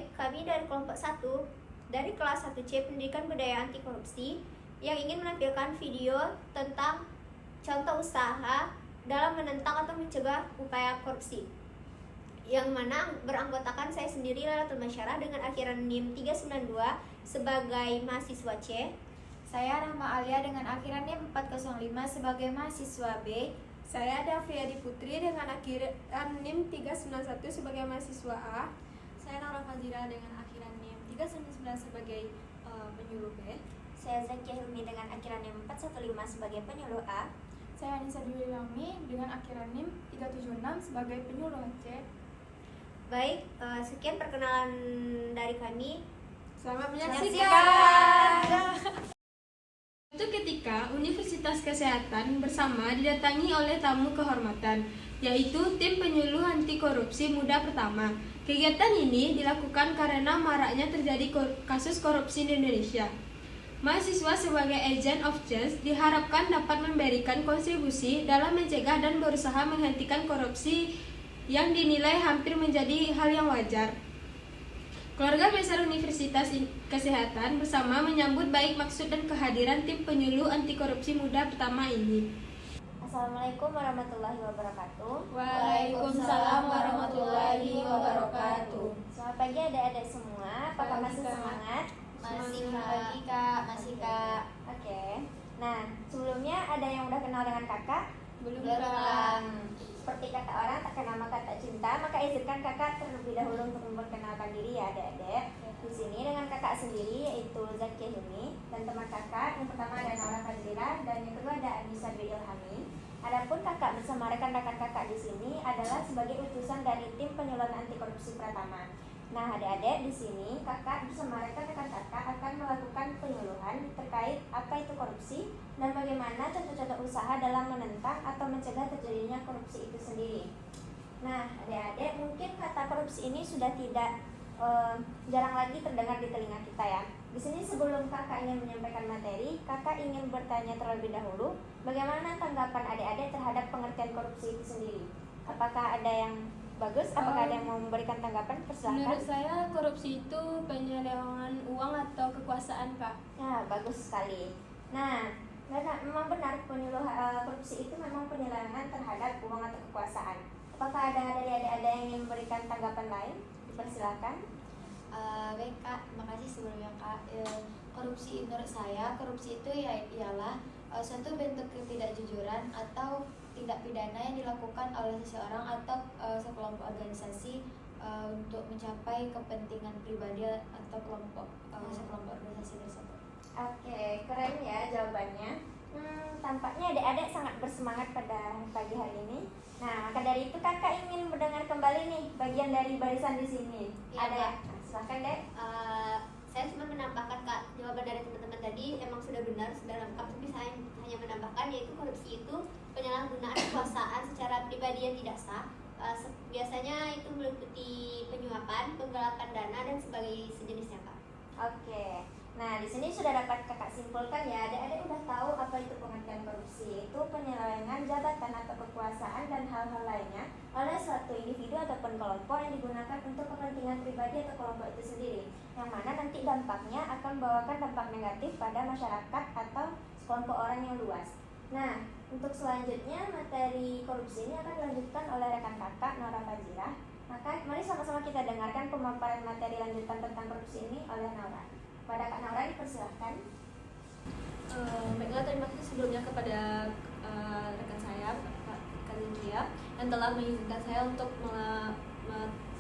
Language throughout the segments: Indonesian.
Baik, kami dari kelompok 1 dari kelas 1C Pendidikan Budaya Anti Korupsi yang ingin menampilkan video tentang contoh usaha dalam menentang atau mencegah upaya korupsi, yang mana beranggotakan saya sendiri Lailatul Masyarah dengan akhiran NIM 392 sebagai mahasiswa C. Saya Rahma Alia dengan akhiran NIM 405 sebagai mahasiswa B. Saya Daviadi Putri dengan akhiran NIM 391 sebagai mahasiswa A. Saya Nora Fazira dengan akhiran NIM 399 sebagai penyuluh B. Saya Zakia Hilmi dengan akhiran NIM 415 sebagai penyuluh A. Saya Anissa Dwi Lami dengan akhiran NIM 376 sebagai penyuluh C. Baik, sekian perkenalan dari kami. Selamat menyaksikan. Suatu ketika Universitas Kesehatan bersama didatangi oleh tamu kehormatan, yaitu tim penyuluh anti korupsi muda pertama. Kegiatan ini dilakukan karena maraknya terjadi kasus korupsi di Indonesia. Mahasiswa sebagai agent of change diharapkan dapat memberikan kontribusi dalam mencegah dan berusaha menghentikan korupsi yang dinilai hampir menjadi hal yang wajar. Keluarga besar Universitas Kesehatan bersama menyambut baik maksud dan kehadiran tim penyuluh anti korupsi muda pertama ini. Assalamualaikum warahmatullahi wabarakatuh. Waalaikumsalam warahmatullahi wabarakatuh. Selamat pagi adik-adik semua. Apakah masih semangat? Masih pagi Kak, masih Kak. Oke. Nah, sebelumnya ada yang udah kenal dengan kakak? Belum. Seperti kata orang, tak kenal maka tak cinta. Maka izinkan kakak terlebih dahulu untuk memperkenalkan diri ya adik-adik. Di sini dengan kakak sendiri yaitu Zakia Hilmi dan teman kakak yang pertama ada Nora Fazira dan yang kedua ada Anissa Dwi Ilhami. Adapun kakak bersama rekan-rekan kakak di sini adalah sebagai utusan dari tim penyuluhan anti korupsi pertama. Nah, adik-adik di sini kakak bersama rekan-rekan kakak akan melakukan penyuluhan terkait apa itu korupsi dan bagaimana contoh-contoh usaha dalam menentang atau mencegah terjadinya korupsi itu sendiri. Nah, adik-adik mungkin kata korupsi ini sudah tidak jarang lagi terdengar di telinga kita ya. Di sini sebelum kakak ingin menyampaikan materi, kakak ingin bertanya terlebih dahulu, bagaimana tanggapan adik-adik terhadap pengertian korupsi itu sendiri? Apakah ada yang bagus? Apakah ada yang mau memberikan tanggapan? Persilahkan. Menurut saya korupsi itu penyelewengan uang atau kekuasaan, Kak. Ya, bagus sekali. Nah, memang benar korupsi itu memang penyelewengan terhadap uang atau kekuasaan. Apakah ada dari adik-adik yang ingin memberikan tanggapan lain? Dipersilahkan. Baik Kak, terima kasih sebelumnya Kak. Korupsi menurut saya, korupsi itu ialah suatu bentuk ketidakjujuran atau tindak pidana yang dilakukan oleh seseorang atau sekelompok organisasi untuk mencapai kepentingan pribadi atau sekelompok organisasi tersebut. Oke, keren ya jawabannya. Tampaknya adik-adik sangat bersemangat pada pagi hari ini. Nah, maka dari itu kakak ingin mendengar kembali nih bagian dari barisan di sini. Ya, Ada, silakan Dek. Saya cuma menambahkan Kak, jawaban dari teman-teman tadi emang sudah benar, sudah lengkap. Tapi saya hanya menambahkan yaitu korupsi itu penyalahgunaan kekuasaan secara pribadi yang tidak sah. Biasanya itu meliputi penyuapan, penggelapan dana dan sebagai sejenisnya Kak. Oke. Nah, di sini sudah dapat kakak simpulkan ya, adik-adik udah tahu apa itu pengertian korupsi. Itu penyelewengan jabatan atau kekuasaan dan hal-hal lainnya oleh suatu individu ataupun kelompok yang digunakan untuk kepentingan pribadi atau kelompok itu sendiri, yang mana nanti dampaknya akan membawakan dampak negatif pada masyarakat atau sekelompok orang yang luas. Nah, untuk selanjutnya materi korupsi ini akan dilanjutkan oleh rekan kakak Nora Fazira. Maka mari sama-sama kita dengarkan pemaparan materi lanjutan tentang korupsi ini oleh Nora. Pada Kak Naura dipersilahkan. Baiklah, terima kasih sebelumnya kepada rekan saya, Kak Zindria, yang telah mengizinkan saya untuk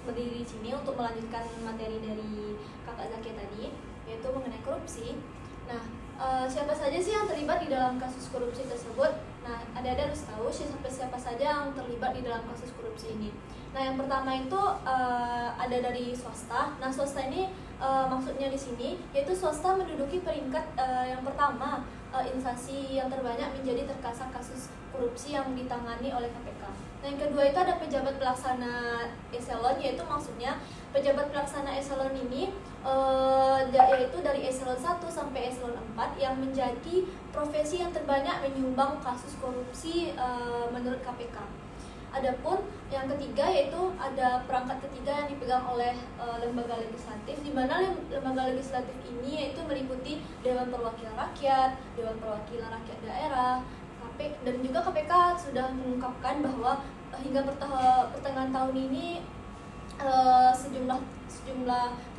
berdiri di sini untuk melanjutkan materi dari Kakak Zakia tadi, yaitu mengenai korupsi. Nah, siapa saja sih yang terlibat di dalam kasus korupsi tersebut? Nah, ada harus tahu siapa saja yang terlibat di dalam kasus korupsi ini. Nah, yang pertama itu ada dari swasta. Nah, swasta ini maksudnya di sini yaitu swasta menduduki peringkat yang pertama instansi yang terbanyak menjadi terkasar kasus korupsi yang ditangani oleh KPK. Nah, yang kedua itu ada pejabat pelaksana eselon, yaitu maksudnya pejabat pelaksana eselon ini yaitu dari eselon 1 sampai eselon 4 yang menjadi profesi yang terbanyak menyumbang kasus korupsi menurut KPK. Adapun yang ketiga yaitu ada perangkat ketiga yang dipegang oleh lembaga legislatif, di mana lembaga legislatif ini yaitu meliputi Dewan Perwakilan Rakyat, Dewan Perwakilan Rakyat Daerah, dan juga KPK sudah mengungkapkan bahwa hingga pertengahan tahun ini sejumlah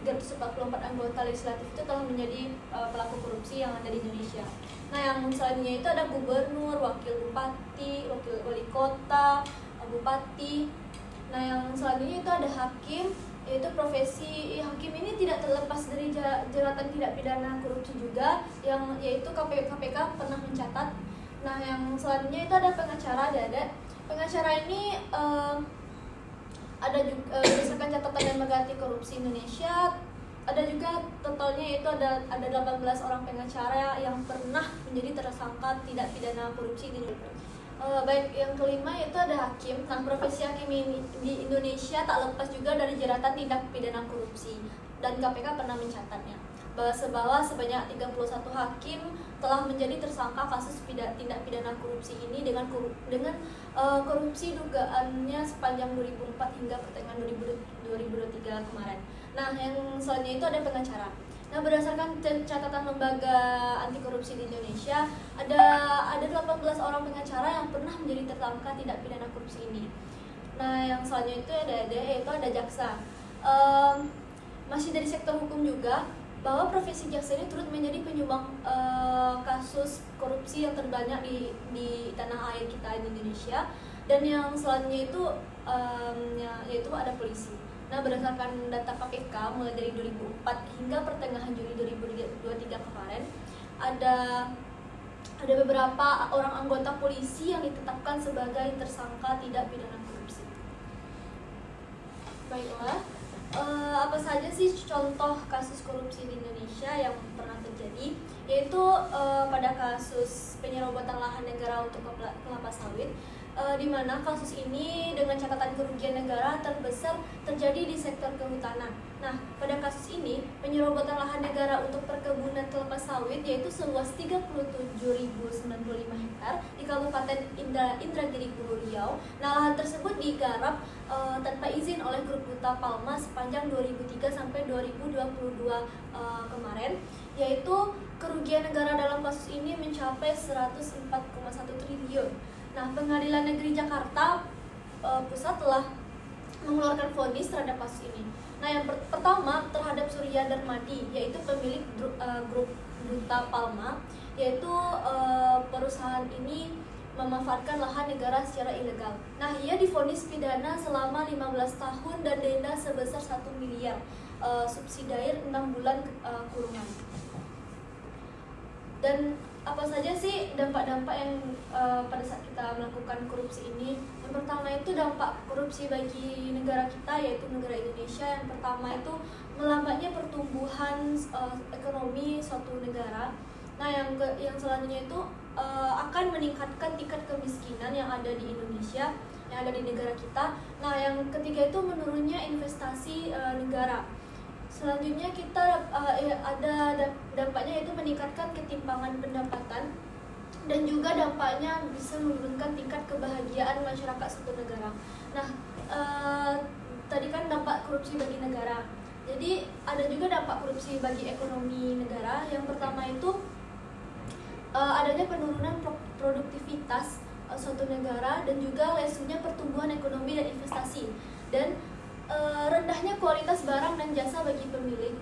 344 anggota legislatif itu telah menjadi pelaku korupsi yang ada di Indonesia. Nah, yang selanjutnya itu ada gubernur, wakil bupati, wakil wali kota, bupati. Nah, yang selanjutnya itu ada hakim, yaitu profesi hakim ini tidak terlepas dari jeratan tindak pidana korupsi juga, yang yaitu KPK pernah mencatat. Nah, yang selanjutnya itu ada pengacara, pengacara ini ada juga berdasarkan catatan Lembaga Anti Korupsi Indonesia, ada juga totalnya itu ada 18 orang pengacara yang pernah menjadi tersangka tindak pidana korupsi di Indonesia. Baik, yang kelima itu ada hakim. Nah, profesi hakim ini di Indonesia tak lepas juga dari jeratan tindak pidana korupsi, dan KPK pernah mencatatnya bahwa sebanyak 31 hakim telah menjadi tersangka kasus tindak pidana korupsi ini dengan korupsi dugaannya sepanjang 2004 hingga pertengahan 2023 kemarin. Nah, yang selanjutnya itu ada pengacara. Nah, berdasarkan catatan lembaga anti korupsi di Indonesia, ada 18 orang pengacara yang pernah menjadi tersangka tindak pidana korupsi ini. Nah, yang selanjutnya itu ada jaksa. Masih dari sektor hukum juga, bahwa profesi jaksa ini turut menjadi penyumbang kasus korupsi yang terbanyak di tanah air kita di Indonesia. Dan yang selanjutnya itu yaitu ada polisi. Nah, berdasarkan data KPK mulai dari 2004 hingga pertengahan Juli 2023 kemarin, ada beberapa orang anggota polisi yang ditetapkan sebagai tersangka tindak pidana korupsi. Baiklah, apa saja sih contoh kasus korupsi di Indonesia yang pernah terjadi? Yaitu pada kasus penyerobotan lahan negara untuk kelapa sawit, di mana kasus ini dengan catatan kerugian negara terbesar terjadi di sektor kehutanan. Nah, pada kasus ini penyerobotan lahan negara untuk perkebunan kelapa sawit yaitu seluas 37.095 hektar di Kabupaten Indragiri Pulau Riau. Nah, lahan tersebut digarap tanpa izin oleh Grup Huta Palma sepanjang 2003 sampai 2022 kemarin, yaitu kerugian negara dalam kasus ini mencapai 104,1 triliun. Nah, Pengadilan Negeri Jakarta Pusat telah mengeluarkan vonis terhadap kasus ini. Nah, yang pertama terhadap Surya Darmadi, yaitu pemilik Grup Huta Palma, yaitu perusahaan ini memanfaatkan lahan negara secara ilegal. Nah, ia divonis pidana selama 15 tahun dan denda sebesar 1 miliar, subsidiar 6 bulan kurungan. Dan apa saja sih dampak-dampak yang pada saat kita melakukan korupsi ini? Yang pertama itu dampak korupsi bagi negara kita, yaitu negara Indonesia. Yang pertama itu melambatnya pertumbuhan ekonomi suatu negara. Nah, yang selanjutnya itu akan meningkatkan tingkat kemiskinan yang ada di Indonesia, yang ada di negara kita. Nah, yang ketiga itu menurunnya investasi negara. Selanjutnya kita ada dampaknya yaitu meningkatkan ketimpangan pendapatan, dan juga dampaknya bisa menurunkan tingkat kebahagiaan masyarakat suatu negara. Nah, tadi kan dampak korupsi bagi negara. Jadi ada juga dampak korupsi bagi ekonomi negara. Yang pertama itu adanya penurunan produktivitas suatu negara, dan juga lesunya pertumbuhan ekonomi dan investasi, dan rendahnya kualitas barang dan jasa bagi publik,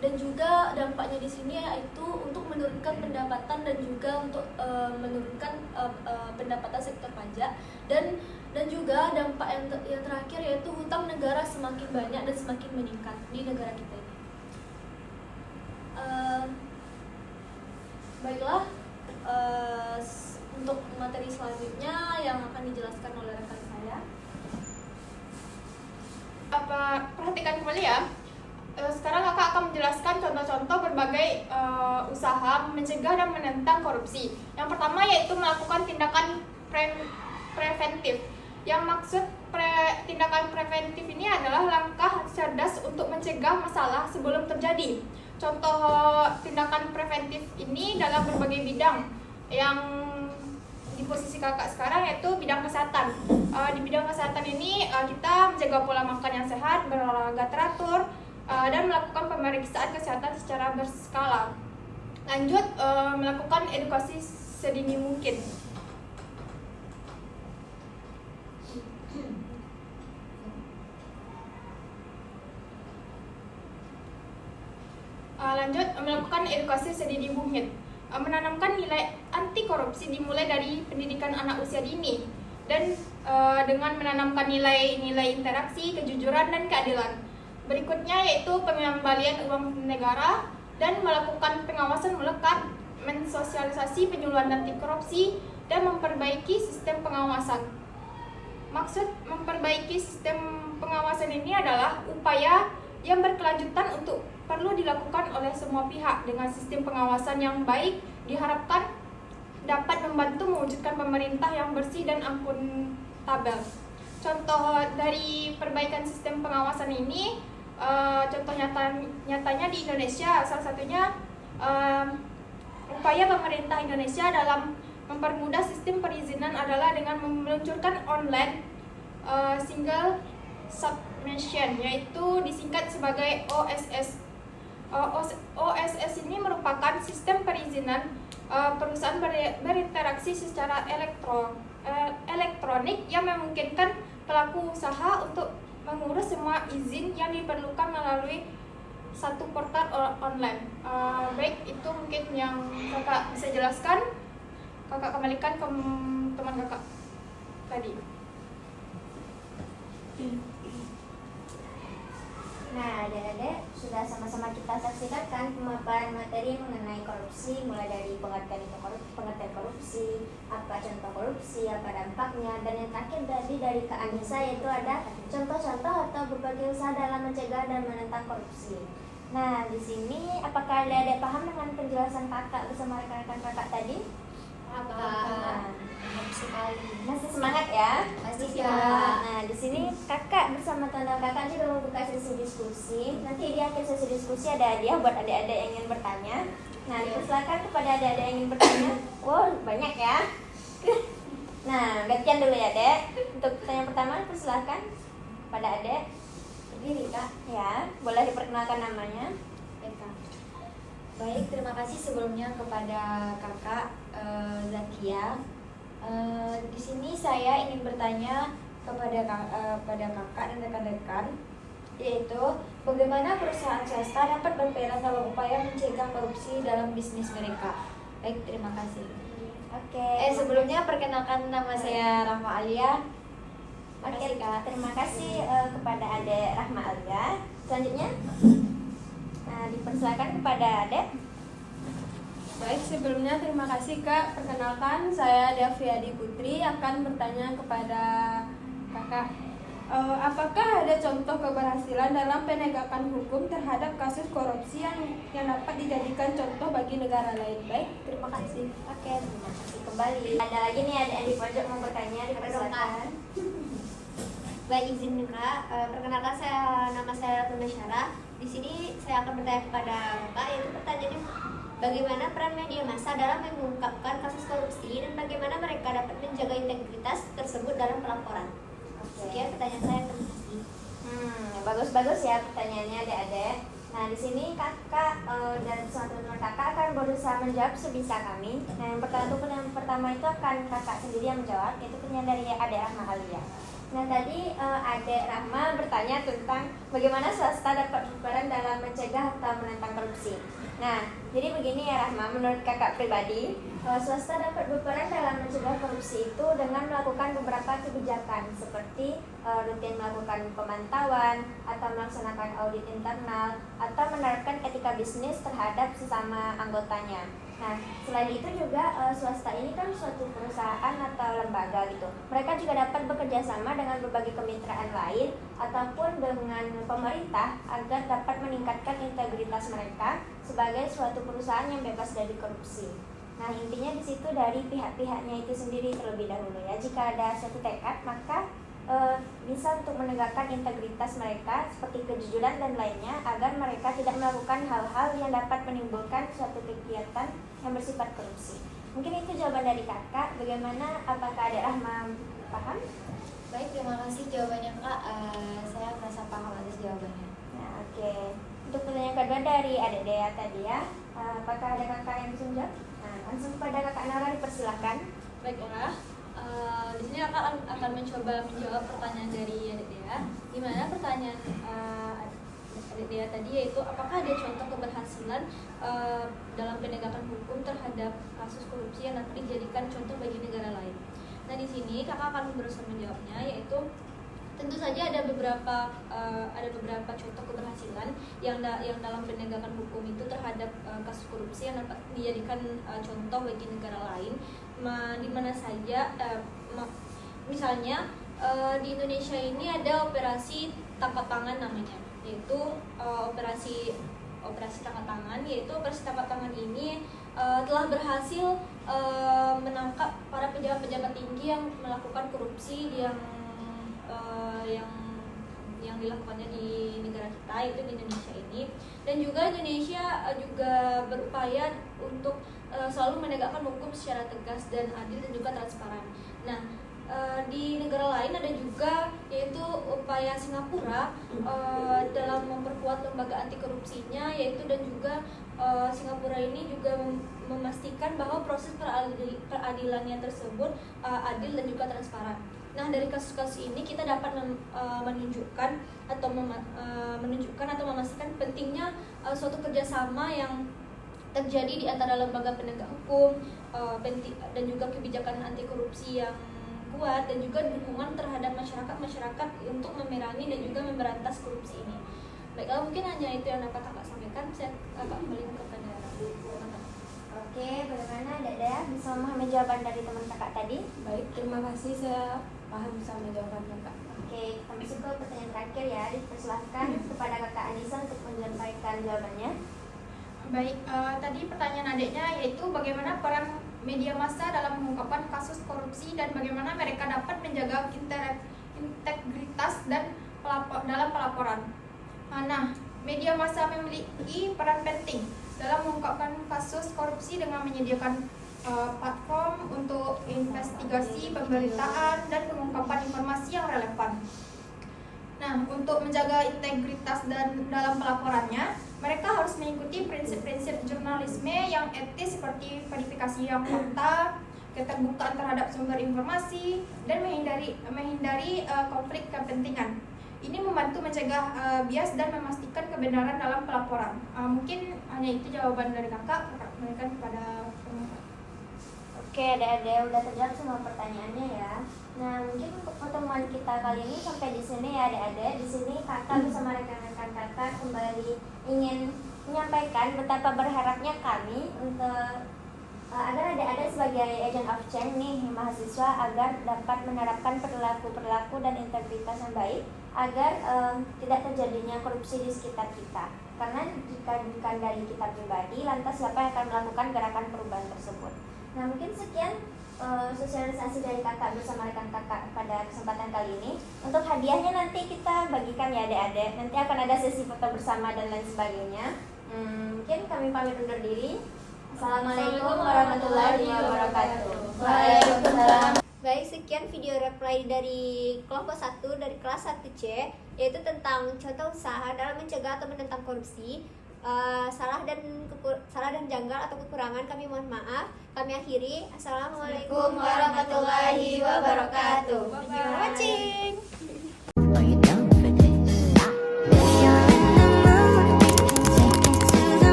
dan juga dampaknya di sini yaitu untuk menurunkan pendapatan dan juga untuk menurunkan pendapatan sektor pajak, dan juga dampak yang terakhir yaitu hutang negara semakin banyak dan semakin meningkat di negara kita ini. Baiklah, untuk materi selanjutnya yang akan dijelaskan oleh rekan saya. Perhatikan kembali ya. Sekarang kakak akan menjelaskan contoh-contoh berbagai usaha mencegah dan menentang korupsi. Yang pertama yaitu melakukan tindakan preventif. Yang maksud tindakan preventif ini adalah langkah cerdas untuk mencegah masalah sebelum terjadi. Contoh tindakan preventif ini dalam berbagai bidang yang posisi kakak sekarang yaitu bidang kesehatan. Di bidang kesehatan ini kita menjaga pola makan yang sehat, berolahraga teratur, dan melakukan pemeriksaan kesehatan secara berskala. Lanjut, melakukan edukasi sedini mungkin. Lanjut, melakukan edukasi sedini mungkin. Menanamkan nilai anti korupsi dimulai dari pendidikan anak usia dini dan dengan menanamkan nilai-nilai interaksi, kejujuran, dan keadilan. Berikutnya yaitu pengembalian uang negara dan melakukan pengawasan melekat, mensosialisasi penyuluhan anti korupsi, dan memperbaiki sistem pengawasan. Maksud memperbaiki sistem pengawasan ini adalah upaya yang berkelanjutan untuk perlu dilakukan oleh semua pihak. Dengan sistem pengawasan yang baik diharapkan dapat membantu mewujudkan pemerintah yang bersih dan akuntabel. Contoh dari perbaikan sistem pengawasan ini, contoh nyatanya di Indonesia, salah satunya upaya pemerintah Indonesia dalam mempermudah sistem perizinan adalah dengan meluncurkan online single submission, yaitu disingkat sebagai OSS. OSS ini merupakan sistem perizinan perusahaan berinteraksi secara elektronik yang memungkinkan pelaku usaha untuk mengurus semua izin yang diperlukan melalui satu portal online. Baik, itu mungkin yang kakak bisa jelaskan. Kakak kembalikan ke teman kakak tadi. Nah, adik-adik sudah sama-sama kita saksikan kan pemaparan materi mengenai korupsi, mulai dari pengertian korupsi, apa contoh korupsi, apa dampaknya, dan yang terakhir tadi dari Kak Anissa yaitu ada contoh-contoh atau berbagai usaha dalam mencegah dan menentang korupsi. Nah, di sini apakah adik-adik paham dengan penjelasan kakak bersama rekan-rekan kakak tadi? Masih semangat ya? Masih, Kak. Kak. Nah, di sini kakak bersama teman kakak juga membuka sesi diskusi. Nanti di akhir sesi diskusi ada hadiah buat adik-adik yang ingin bertanya. Nah, dipersilakan kepada adik-adik yang ingin bertanya. Wow, banyak ya. Nah, gantian dulu ya, Dek. Untuk pertanyaan pertama, persilakan pada adik. Berdiri, Kak. Ya, boleh diperkenalkan namanya. Eka. Baik, terima kasih sebelumnya kepada kakak Zakia. Di sini saya ingin bertanya kepada kakak dan rekan-rekan, yaitu bagaimana perusahaan swasta dapat berperan dalam upaya mencegah korupsi dalam bisnis mereka. Baik, terima kasih. Oke. Sebelumnya perkenalkan nama saya Rahma Alia. Oke, Kak. terima kasih kepada Adek Rahma Alia. Selanjutnya, nah, dipersilakan kepada Adek. Baik, sebelumnya terima kasih Kak. Perkenalkan, saya Daviadi Putri akan bertanya kepada Kakak. Apakah ada contoh keberhasilan dalam penegakan hukum terhadap kasus korupsi yang dapat dijadikan contoh bagi negara lain? Baik, terima kasih. Oke, terima kasih kembali. Ada lagi nih Adek yang di pojok mau bertanya, dipersilakan. Baik, izin juga. Perkenalkan nama saya Tuna Syara. Di sini saya akan bertanya kepada Kakak, yaitu pertanyaannya bagaimana peran media massa dalam mengungkapkan kasus korupsi dan bagaimana mereka dapat menjaga integritas tersebut dalam pelaporan. Sekian pertanyaan saya, terima kasih. Bagus-bagus ya pertanyaannya Adek-adek. Nah, di sini kakak dan teman-teman kakak akan berusaha menjawab sebisa kami. Nah, yang pertama itu akan kakak sendiri yang menjawab, yaitu pertanyaan dari Adek Rahma Alia. Nah, tadi Adek Rahma bertanya tentang bagaimana swasta dapat berperan dalam mencegah atau menentang korupsi. Nah, jadi begini ya Rahma, menurut kakak pribadi, swasta dapat berperan dalam mencegah korupsi itu dengan melakukan beberapa kebijakan seperti rutin melakukan pemantauan atau melaksanakan audit internal atau menerapkan etika bisnis terhadap sesama anggotanya. Nah, selain itu juga swasta ini kan suatu perusahaan atau lembaga gitu. Mereka juga dapat bekerja sama dengan berbagai kemitraan lain ataupun dengan pemerintah agar dapat meningkatkan integritas mereka sebagai suatu perusahaan yang bebas dari korupsi. Nah, intinya di situ dari pihak-pihaknya itu sendiri terlebih dahulu ya. Jika ada suatu tekad, maka bisa untuk menegakkan integritas mereka seperti kejujuran dan lainnya agar mereka tidak melakukan hal-hal yang dapat menimbulkan suatu kegiatan yang bersifat korupsi. mungkin itu jawaban dari kakak. Bagaimana, apakah Adik Rahma paham? Baik, terima kasih jawabannya Kak. Saya merasa paham atas jawabannya. Nah, oke. Untuk pertanyaan kedua dari Adik Dea tadi ya, apakah ada kakak yang bisa menjawab? Nah, langsung pada kakak Nara dipersilakan. Baiklah, di sini kakak akan mencoba menjawab pertanyaan dari adik Dea. Di mana pertanyaan adik Dea tadi yaitu apakah ada contoh keberhasilan dalam penegakan hukum terhadap kasus korupsi yang dapat dijadikan contoh bagi negara lain. Nah di sini kakak akan berusaha menjawabnya, yaitu tentu saja ada beberapa contoh keberhasilan yang dalam penegakan hukum itu terhadap kasus korupsi yang dapat dijadikan contoh bagi negara lain. Di mana saja, misalnya di Indonesia ini ada operasi tangkap tangan namanya, yaitu operasi tangkap tangan. Yaitu operasi tangkap tangan ini telah berhasil menangkap para pejabat-pejabat tinggi yang melakukan korupsi yang dilakukannya di negara kita, yaitu di Indonesia ini. Dan juga Indonesia juga berupaya untuk selalu menegakkan hukum secara tegas dan adil dan juga transparan. Nah, di negara lain ada juga, yaitu upaya Singapura dalam memperkuat lembaga anti korupsinya, yaitu dan juga Singapura ini juga memastikan bahwa proses peradilannya tersebut adil dan juga transparan. Nah, dari kasus-kasus ini kita dapat menunjukkan atau memastikan pentingnya suatu kerjasama yang terjadi di antara lembaga penegak hukum dan juga kebijakan anti korupsi yang kuat, dan juga dukungan terhadap masyarakat untuk memerangi dan juga memberantas korupsi ini. Baiklah, mungkin hanya itu yang dapat kakak sampaikan. Saya kembali kepada kakak. Oke, bagaimana Dek Dea bisa memahami jawaban dari teman kakak tadi? Baik, terima kasih, saya paham sama jawaban kakak. Oke, kita masuk ke pertanyaan terakhir ya. Dipersilahkan kepada kakak Anissa untuk menyampaikan jawabannya. Baik, tadi pertanyaan adiknya yaitu bagaimana peran media massa dalam mengungkapkan kasus korupsi dan bagaimana mereka dapat menjaga integritas dan dalam pelaporan. Nah, media massa memiliki peran penting dalam mengungkapkan kasus korupsi dengan menyediakan platform untuk investigasi, pemberitaan, dan pengungkapan informasi yang relevan. Nah, untuk menjaga integritas dan dalam pelaporannya, mereka harus mengikuti prinsip-prinsip jurnalisme yang etis seperti verifikasi yang fakta, keterbukaan terhadap sumber informasi, dan menghindari konflik kepentingan. Ini membantu mencegah bias dan memastikan kebenaran dalam pelaporan. Mungkin hanya itu jawaban dari kakak berikan kepada pemirsa. Oke, Adik-adik udah terjawab semua pertanyaannya ya. Nah, mungkin untuk pertemuan kita kali ini sampai di sini ya Adik-adik. Di sini kakak bersama rekan-rekan kakak kembali ingin menyampaikan betapa berharapnya kami untuk agar adik-adik sebagai agent of change nih mahasiswa agar dapat menerapkan perilaku dan integritas yang baik agar tidak terjadinya korupsi di sekitar kita. Karena jika bukan dari kita pribadi, lantas siapa yang akan melakukan gerakan perubahan tersebut? Nah, mungkin sekian sosialisasi dari kakak bersama rekan kakak pada kesempatan kali ini. Untuk hadiahnya nanti kita bagikan ya adik-adik. Nanti akan ada sesi foto bersama dan lain sebagainya. Mungkin kami pamit undur diri. Assalamualaikum warahmatullahi wabarakatuh. Waalaikumsalam. Baik, sekian video reply dari kelompok 1 dari kelas 1C, yaitu tentang contoh usaha dalam mencegah atau menentang korupsi. Salah dan janggal atau kekurangan kami mohon maaf. Kami akhiri. Assalamualaikum warahmatullahi wabarakatuh.